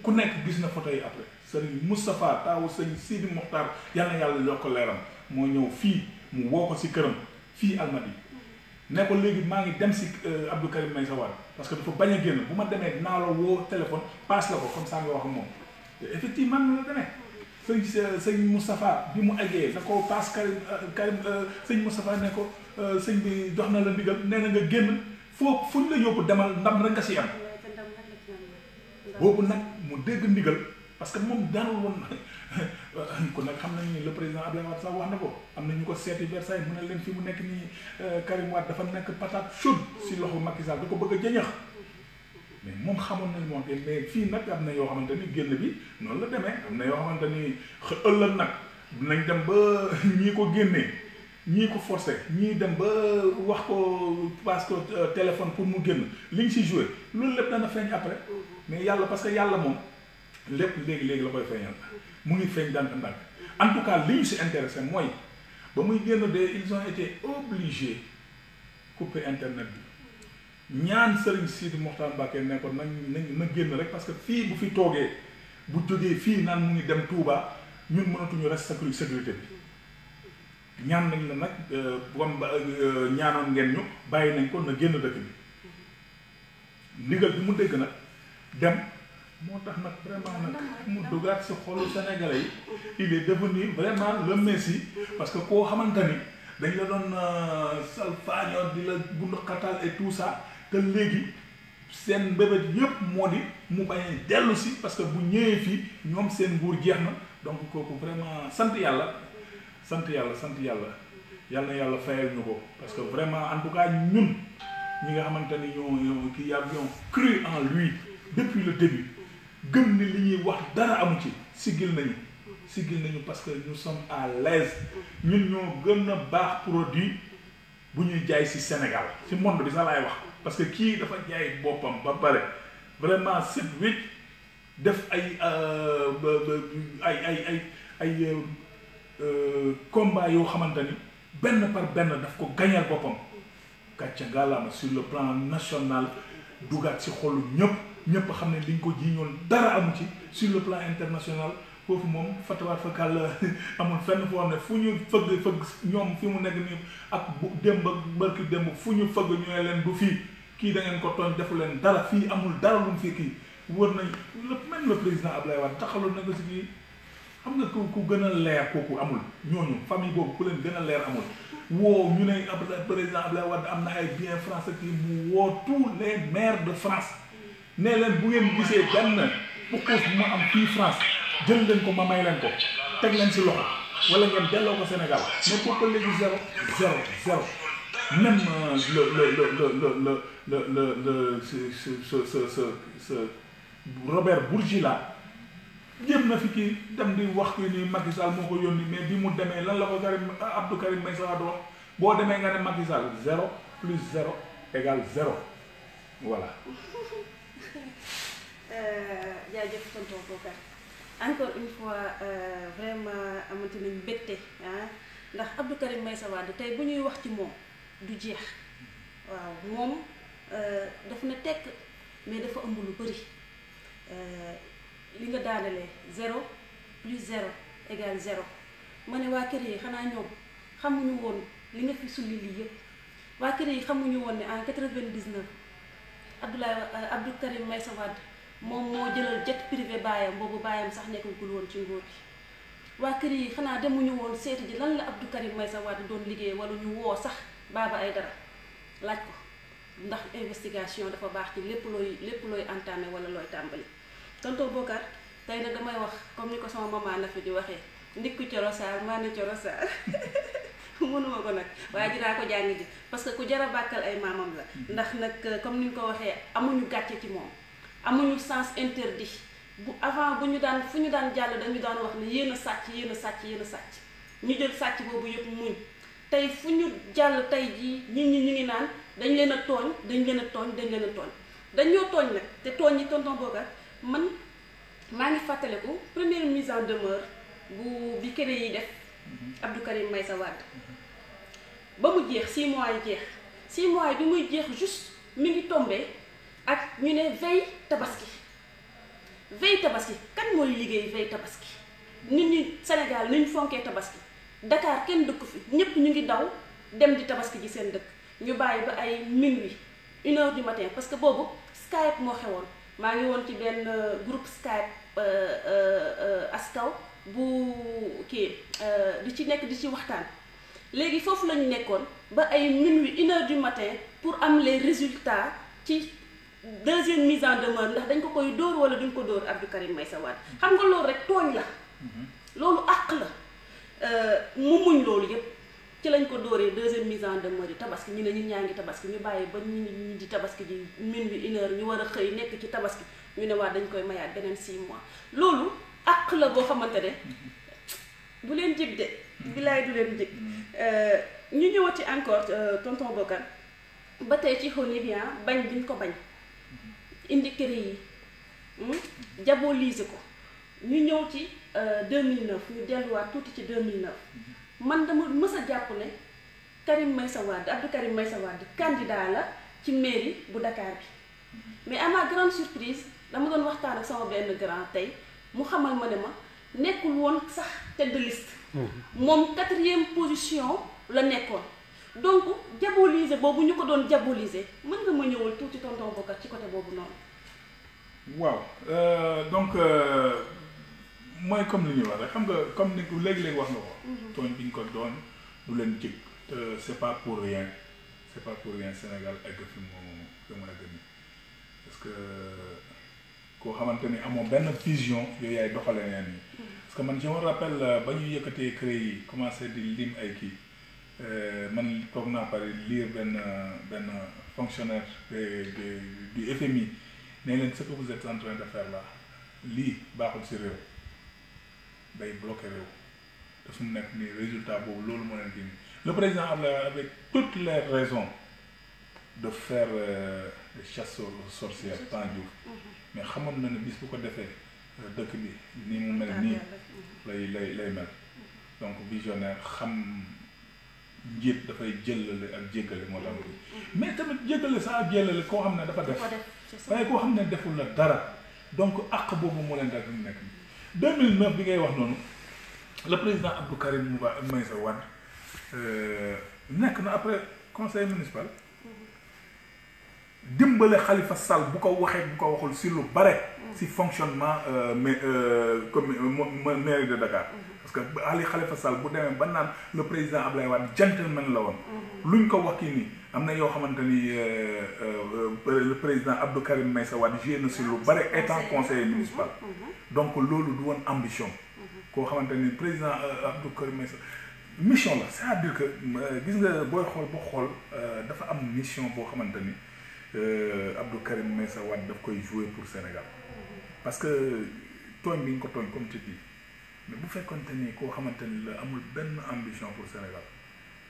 ku nekk gis na photo yi après sëriñ Moustapha taawu sëriñ Sidi Mokhtar yal na yàlla yokk leeram moo ñëw fii mu woo ko si këram fii Almadies ne ko léegi maa ngi dem si Abdou Karim Meïssa Wade parce que dafa bañ a génn bu ma demee dinaa la woo téléphone passe la ko comme ça nga wax ak moom effectivement noonu la demee sëñ Moustapha bi mu eggee na ko passe Karim sëñ Moustapha ne ko sëñ bi jox na la ndigal nee na nga génn foo fu ñu la yóbbu demal ndam rek nga si am boobu nag mu dégg ndigal parce que moom daanul woon kon nag xam nañu ni le président Abdoulaye Wade sax wax na ko am na ñu ko seeti Versailles mu ne leen fi mu nekk nii Karim Wade dafa nekk patate chaude si loxo Macky Sall da ko bëgg a jëñax mais moom xamoon nañ moom mais fii nag am na yoo xamante ni génn bi noonu la demee am na yoo xamante ni ëllëg nag dinañ dem ba ñii ko génnee ñii ko forcé ñii dem ba wax ko parce que téléphone pour mu génn liñ si joué loolu lépp dana feeñ après mais yàlla parce que yàlla moom lépp léegi-léegi la koy feeñal mu ngi feeñ ndànk-ndànk en tout cas li ñu si intéressé mooy ba muy génn de ils ont été obligés couper internet bi ñaan Serigne Sidi Mokhtar Mbacké ne ko na génn rek parce que fii bu fi toogee bu jógee fii naan mu ngi dem Touba ñun mënatuñu reste sécurité bi ñaan nañ la nag wam ñaanoon ngeen ñu bàyyi nañ ko na génn dëkk bi ndigal bi mu dégg nag dem moo tax nag vraiment nag mu dugaat si xolu Sénégalais yi il est devenu vraiment le messie parce que koo xamante ni dañ la doon salfaañoo di la bund xatal et tout ça te léegi seen mbébét yëpp moo di mu bañ a dellu si parce que bu ñëwee fii ñoom seen nguur jeex na donc kooku vraiment sant yàlla yal na yàlla fayal ñu ko parce que vraiment en tout cas ñun ñi nga xamante ni ñoo qui avions cru en lui depuis le début gëm ni li ñuy wax dara amu ci siggil nañu parce que nous sommes à l'aise ñun ñoo gën a baax produit bu ñuy jaay ci Sénégal ci monde bi sax laay wax parce que kii dafa jaay boppam ba pare vraiment set wecc def ay combat yoo xamante ni benn par benn daf ko gañal boppam gàcce ngalaama sur le plan national dugaat ci xolu ñëpp xam ne liñ ko jiiñoon dara amu ci sur le plan international foofu moom fatawaat fakal amul fenn foo xam ne fu ñu fëgg ñoom fi mu nekk nii ak bu démb ak barki démb fu ñu fëgg ñu ne leen du fii kii da ngeen ko tooñ defu leen dara fii amul dara lu mu fii kii wër nañ même le président Abdoulaye Wade taxaloon na ko si kii xam nga ku gën a leer kooku amul ñooñu famille boobu ku leen gën a leer amul woo ñu ne président Abdoulaye Wade am na ay bien français kii mu woo tous les maires de France ne leen bu ngeen gisee benn pukus bu ma am fii France jël leen ko ma may leen ko teg leen si loxo wala ngeen delloo ko Sénégal mais pour que léegi zéro même ce Robert Bourgi là jéem na fi kii dem di wax ki ni Macky Sall moo ko yónni mais bi mu demee lan la ko Abdou Karim Meïssa Wade wax boo demee nga ne Macky Sall 0 plus 0 égale 0 voilà. jaajëf tonton Bokar encore une fois vraiment amante nañ mbégte ndax Abdou Karim Meïssa Wade tey bu ñuy wax ci moom du jeex waaw moom daf na tekk mais dafa ëmb lu bëri li nga daanalee 0 plus 0 égale 0 ma ne waa kër yi xanaa ñoom xamuñu woon li nga fi sulli lii yëpp waa kër yi xamuñu woon ne en 99 Abdou Karim Meïssa Wade moom moo jëlal jet privé baayam boobu baayam sax nekkagul woon ci nguur gi waa kër yi xanaa demuñu woon seeti ji lan la Abdou Karim Meïssa Wade doon liggéey wala ñu woo sax Baba Aïdara laaj ko ndax investigation dafa baax ci lépp looy entamé wala looy tàmbali. tonton Bokar tey nag damay wax comme ni ko sama maman na fi di waxee ndikku Coro Sarr maa ne Coro Sarr mënuma ko nag waaye dinaa ko jàng ji parce que ku jar a bàkkal ay maamam la ndax nag comme ni nga ko waxee amuñu gàcce ci moom amuñu sens interdit bu avant bu ñu daan fu ñu daan jàll dañu daan wax ne yéen a sàcc ñu jël sàcc boobu yëpp muñ tey fu ñu jàll tey jii nit ñi ñu ngi naan dañ leen a tooñ dañ leen a tooñ dañ leen a tooñ dañoo tooñ nag te tooñ yi tonton Bocar man maa ngi fàttaliku première mise en demeure bi kër yi def Abdou Karim Meïssa Wade ba mu jeex 6 mois yi jeex 6 mois yi bi muy jeex juste mi ngi tombé ak ñu ne veille tabaski kan mooy liggéey veille tabaski nit ñi Sénégal ni ñu fonkee tabaski Dakar kenn dëkk fi ñépp ñu ngi daw dem di tabaski ji seen dëkk ñu bàyyi ba ay minuit 1h du matin parce que boobu Skype moo xewoon maa ngi woon ci benn groupe Skype askaw bu kii di ci nekk di ci waxtaan léegi foofu la ñu nekkoon ba ay minuit 1h du matin pour am les résultats ci deuxième mise en demeure ndax dañ ko koy dóor wala duñ ko dóor Abdou Karim Meïssa Wade xam nga loolu rek tooñ la loolu àq la mu muñ loolu yépp ci lañ ko dóoree deuxième mise en demeure yi tabaski ñu ne ñun ñaa ngi tabaski ñu bàyyi ba ñu di tabaski ji minuit 1h ñu war a xëy nekk ci tabaski ñu ne waa dañ koy mayaat beneen 6 mois loolu àq la boo xamante ne du leen jig de bilaay du leen jig ñu ñëwati encore tonton Bocar ba tey ci Onivia bañ biñ ko bañ indi kër yi diaboliser ko ñu ñëw ci 2009 ñu delluwaat tuuti ci 2009 man dama mës a jàpp ne Karim Meïssa Wade Abdou Karim Meïssa Wade candidat la ci mairie bu Dakar bi mais à ma grande surprise dama doon waxtaan ak sama benn grand tey mu xamal ma ne ma nekkul woon sax tête de liste moom 4e position la nekkoon donc diaboliser boobu ñu ko doon diaboliser mën nga ma ñëwal tuuti tonton Bocar ci côté boobu noonu. waaw donc mooy comme li ñuy wax rek xam nga comme ni léegi-léegi wax nga ko. tooñ bi ñu ko doon du leen jig te c'est pas pour rien Sénégal egg fi mu egg nii parce que koo xamante ni amoo benn vision yooyu yaay doxalee neen ni parce que man je me rappelle ba ñu yëkkatee CREI yi commencé di lim ay kii man toog naa pare lire benn fonctionnaire du FMI ne leen ce que vous êtes en train de faire là lii baaxul ci réew day bloqué réew te fu mu nekk nii résultat boobu loolu moo leen kii nii le président avec toutes les raisons de faire des chasses aux sorcières temps Diouf mais xamoon na ne bis bu ko defee dëkk bi ni mu mel nii lay mel donc visionnaire xam njiit dafay jëllale ak jéggale moo tax mais tamit jéggale saa ak jëllale koo xam ne dafa def waaye koo xam ne deful la dara donc àq boobu moo leen daal di nekk 2009 bi ngay wax noonu le président Abdou Karim Meïssa Wade nekk na après conseil municipal dimbale Khalifa Sall bu ko waxee bu ko waxul si lu bare si fonctionnement comme mairie de Dakar parce que Khalifa Sall bu demee ba naan le président Abdoulaye Wade gentleman la woon luñ ko wax kii nii am na yoo xamante ni le président Abdou Karim Meïssa Wade joué na si lu bare étant conseiller municipal donc loolu du woon ambition koo xamante ni président Abdou Karim Meïssa mission la c'est-à-dire que gis nga booy xool dafa am mission boo xamante ni Abdou Karim Meïssa Wade daf koy jouer pour Sénégal parce que tooñ bi ñu ko tooñ comme tu dis mais bu fekkonte ni koo xamante ni la amul benn ambition pour Sénégal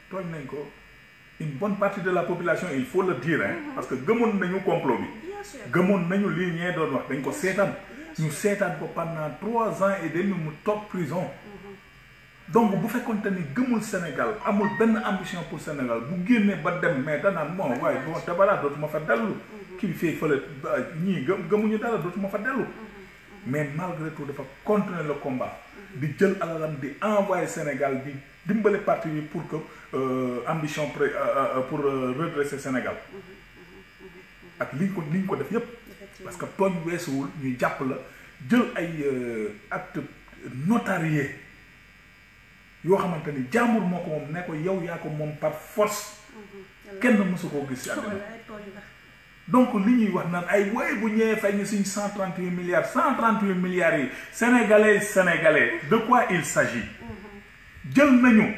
tooñ nañ ko une bonne partie de la population il faut le dire parce que gëmoon nañu complot bi gëmoon nañu lii ñee doon wax dañ ko seetaan ñu seetaan ko pendant 3 ans et demi mu toog prison donc bu fekkonte ni gëmul Sénégal amul benn ambition pour Sénégal bu génnee ba dem mais danaan bon waaye bon te balaa dootuma fa dellu kii fii fële ñii gëmuñu dara dootuma fa dellu mais malgré tout dafa continuer le combat di jël alalam di envoyer Sénégal di dimbale parti bi pour que ambition pour redresser Sénégal ak liñ ko def yépp parce que tooñ weesuwul ñu jàpp la jël ay acte notarié yoo xamante ni jàmbur moo ko moom ne ko yow yaa ko moom par force kenn mësu koo gis ci àddina donc li ñuy wax naan ay woy bu ñëwee fay ñu suñ 138 milliards yi sénégalais de quoi il s'agit jël nañu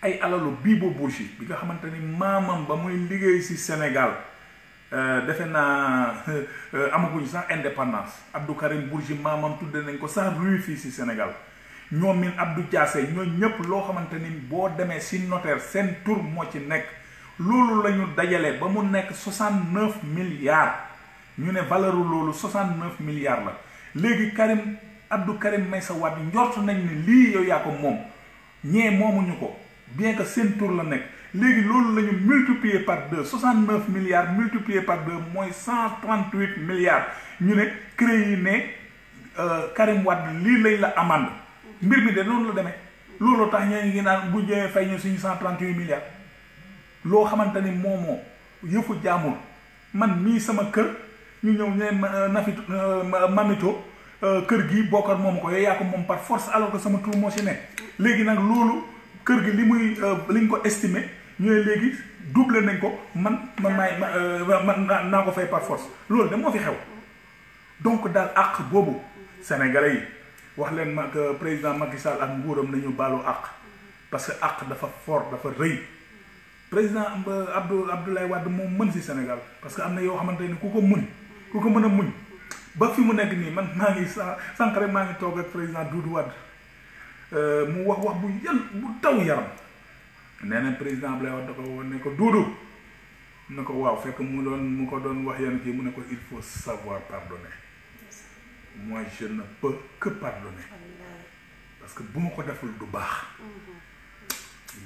ay alalu Bibo Bourgi bi nga xamante ni maamam ba muy liggéey ci Sénégal defe naa amaguñu sax indépendance Abdou Karim Bourgi maamam tudde nañ ko sax rue fii ci Sénégal ñoomin Abdou Diassé ñoo ñëpp loo xamante ni boo demee si notaire seen tur moo ci nekk loolu la ñu dajale ba mu nekk 69 milliards ñu ne valeur loolu 69 milliards la léegi Abdou Karim Meïssa Wade njort nañ ne lii yow yaa ko moom ñee moomuñu ko bien que seen tur la nekk léegi loolu la ñu multiplier par 2 69 milliards multiplier par 2 mooy 138 milliards ñu ne CREI yi ne Karim Wade lii lay la amande mbir mi de noonu la demee loolu tax ñoo ngi naan bu ñëwee fay ñu suñu 138 milliards loo xamante ni moomoo yëfu jaamul man mii sama kër ñu ñëw ne Nafi Mamito kër gi bokkar moomu ko yooyu yaa ko moom par force alors que sama tur moo si nekk léegi nag loolu kër gi li muy liñ ko estimé ñooy léegi doublé nañ ko man naa ko fay par force loolu de moo fi xew donc daal àq boobu sénégalais yi wax leen président Macky Sall ak nguuram nañu baalu àq parce que àq dafa fort dafa rëy président Abdoulaye Wade moom mën si Sénégal parce que am na yoo xamante ni ku ko mën a muñ ba fi mu nekk nii man maa ngi sànq rek maa ngi toog ak président Doudou Wade mu wax bu taw yaram nee na président Abdoulaye Wade da ko woon ne ko Doudou ne ko waaw fekk mu ko doon wax yenn kii mu ne ko il faut savoir pardonner moi je ne peux que pardonner parce que bu ma ko deful du baax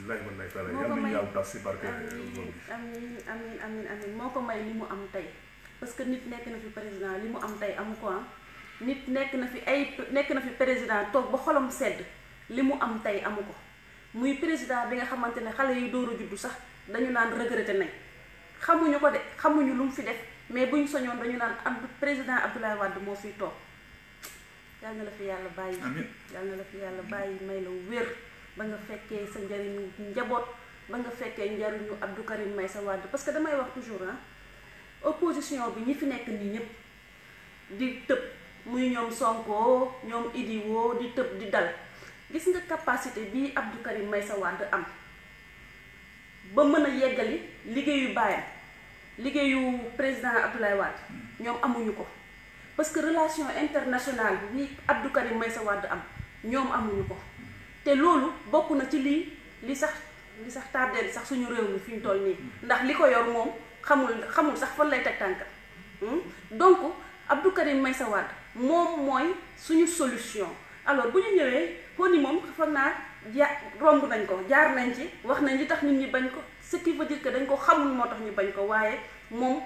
wallahi taala yàlla nañu yàlla tas si barke amiin moo ko may li mu am tey parce que nit nekk na fi président li mu am tey amu ko nit nekk na fi président toog ba xolam sedd li mu am tey amu ko muy président bi nga xamante ne xale yi door a juddu sax dañu naan regretté nañ xamuñu ko de xamuñu lu mu fi def mais buñ soñoon dañu naan président Abdoulaye Wade moo fiy toog yal na la fi yàlla bàyyi yal na la fi yàlla bàyyi may la wér ba nga fekkee sa njariñu njaboot ba nga fekkee njariñu Abdou Karim Meïssa Wade parce que damay wax toujours opposition bi ñi fi nekk nii ñëpp di tëb muy ñoom Sonko ñoom Idi woo di tëb di dal gis nga capacité bii Abdou Karim Meïssa Wade am ba mën a yeggali liggéeyu baayam liggéeyu président Abdoulaye Wade ñoom amuñu ko parce que relation internationale bi Abdou Karim Meïssa Wade am ñoom amuñu ko te loolu bokk na ci li sax tardeel sax suñu réew mi fi ñu toll nii ndax li ko yor moom xamul sax fan lay teg tànkam donc Abdou Karim Meïssa Wade moom mooy suñu solution alors bu ñu ñëwee ko ni moom foog naa romb nañ ko jaar nañ ci wax nañ li tax nit ñi bañ ko ce qui veut dire que dañ ko xamul moo tax ñu bañ ko waaye moom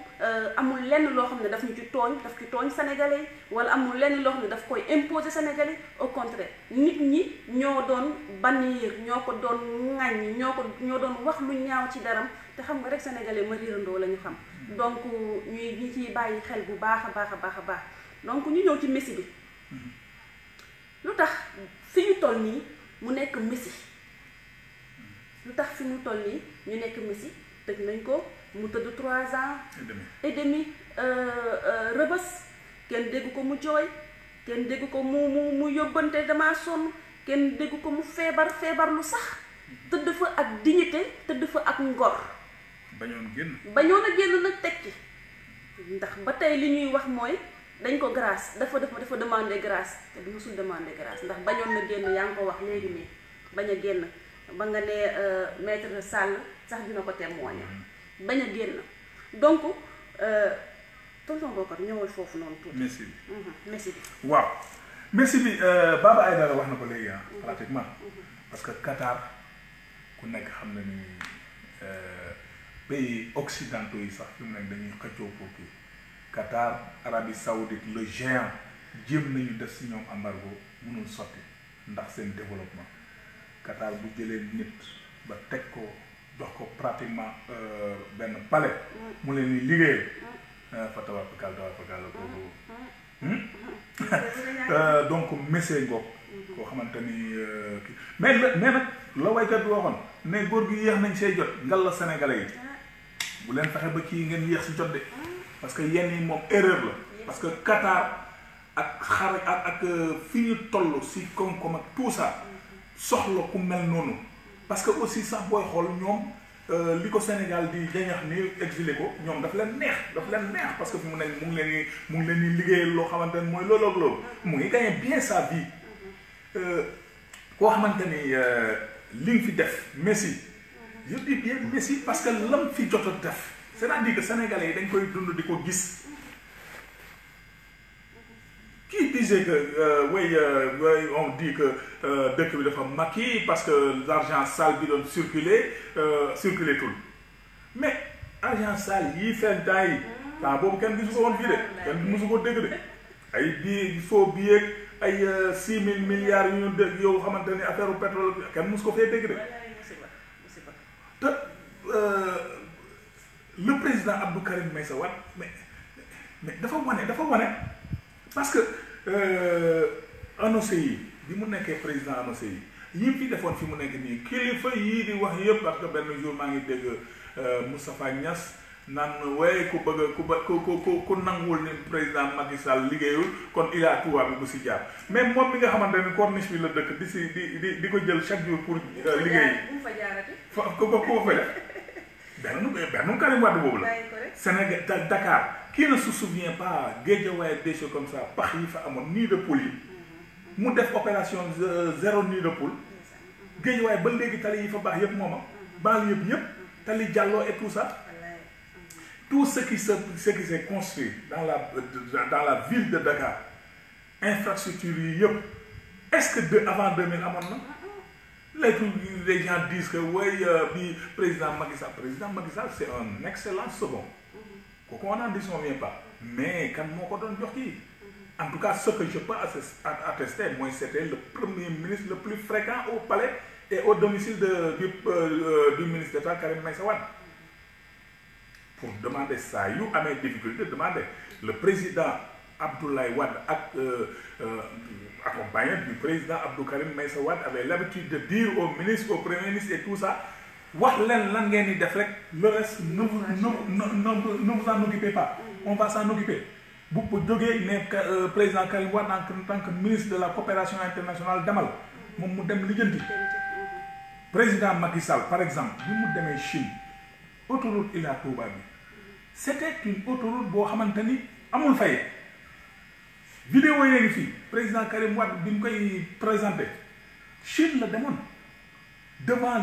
amul lenn loo xam ne daf ñu ci tooñ sénégalais wala amul lenn loo xam ne daf koy imposer sénégalais au contraire nit ñi ñoo doon bannir ñoo ko doon ŋàññi ñoo doon wax lu ñaaw ci daram te xam nga rek sénégalais ma riirandoo la ñu xam donc ñi ciy bàyyi xel bu baax a baax donc ñu ñëw ci Messi bi lu tax fi ñu toll nii mu nekk Messi lu tax fi mu toll nii ñu nekk Messi tëj nañ ko mu tëdd 3 ans et demi rëbës kenn dégg ko mu jooy kenn dégg ko mu yóbbante dama sonn kenn dégg ko mu feebar lu sax tëdd fa ak dignité tëdd fa ak ngor bañoon a génn nag tekki ndax ba tey li ñuy wax mooy dañ ko grâce dafa demander grâce te du musul demander grâce ndax bañoon na génn yaa ngi ko wax léegi nii bañ a génn ba nga ne maître Sall sax dina ko témoigner bañ a génn donc tonton Bokar ñëwal foofu noonu tuuti. Messi bi waaw Messi bi Baba Aïdara wax na ko léegi pratiquement parce que Qatar ku nekk xam na ni pays occidentaux yi sax fi mu nekk dañuy xëccoo pour kii Qatar Arabie Saoudite le géant jéem nañu def si ñoom embargo mënul sotti ndax seen développement Qatar bu jëlee nit ba teg ko jox ko pratiquement benn palais mu leen di liggéeyal fa tawakkal kooku donc Messi ngoog koo xamante ni kii mais nag la waykat bi waxoon ne góor gi yéex nañ see jot ngal la sénégalais yi bu leen fexe ba kii ngeen yéex si jot de parce que yenn yi moom erreur la parce que Qatar ak ak fi ñu toll si koom-koom ak tout ça soxla ku mel noonu parce que aussi sax booy xool ñoom li ko Sénégal di jañax ni exilé ko ñoom daf leen neex parce que fi mu ne mu ngi leen di liggéeyal loo xamante ne mooy loolu ak loolu mu ngi gagné bien sa vie koo xamante ni li nga fi def Messi je dis bien Messi parce que lam fi jot a def c'est-à-dire que sénégalais yi dañ koy dund di ko gis qui disait que oui on dit que dëkk bi dafa maquis parce que l'argent sale bi doon circuler tout mais argent sale yii seen temps yi temps boobu kenn gisu ko woon fii de kenn musu ko dégg de ay bii faux billets ay 6 000 milliards yu ñu dégg yow xamante ni affaire pétrole bi kenn musu ko fee dégg de te le président Abdou Karim Meïssa Wade mais dafa wane parce que ANOCI yi bi mu nekkee président ANOCI yi fi defoon fi mu nekk nii kilifa yii di wax yëpp parce que benn jour maa ngi dégg Moustapha Niass naan waaye ku nanguwul ni président Macky Sall liggéeyul kon il a tubaab bi bu si jaar mais moom mi nga xamante ni corniche bi la dëkk di ko jël chaque jour pour liggéey fa ko fa def benn Karim Wade boobu la Sénégal Dakar qui ne se souvient pas Guédiawaye des choses comme ça pax yi fa amoon nid de poule yi mu def opération 0 nid de poule Guédiawaye ba léegi tali yi fa baax yëpp mooma banlieue bi yëpp tali Diallo et tout ça tout ce qui s'est construit dans la ville de Dakar infrastructure yi yëpp est-ce que avant 2000 amoon na les gens disent que oui bi président Macky Sall c'est un excellent second kooku on n'en disconvient pas mais kan moo ko doon jox kii en tout cas ce que je peux attester moi c'était le premier ministre le plus fréquent au palais et au domicile du ministre d'État Karim Meïssa Wade pour demander ça yu amee difficulté demander le président Abdoulaye Wade accompagné du président Abdou Karim Meïssa Wade avait l'habitude de dire au ministre au premier ministre et tout ça wax leen lan ngeen di def rek le reste ne vous en occupez pas on va s'en occuper bu jógee ne président Karim Wade en tant que ministre de la coopération internationale demal moom mu dem lijjanti président Macky Sall par exemple bi mu demee Chine autoroute Ila Touba bi c'était une autoroute boo xamante ni amul fay vidéo yee ngi fii président Karim Wade bi ñu koy présenté Chine la demoon devant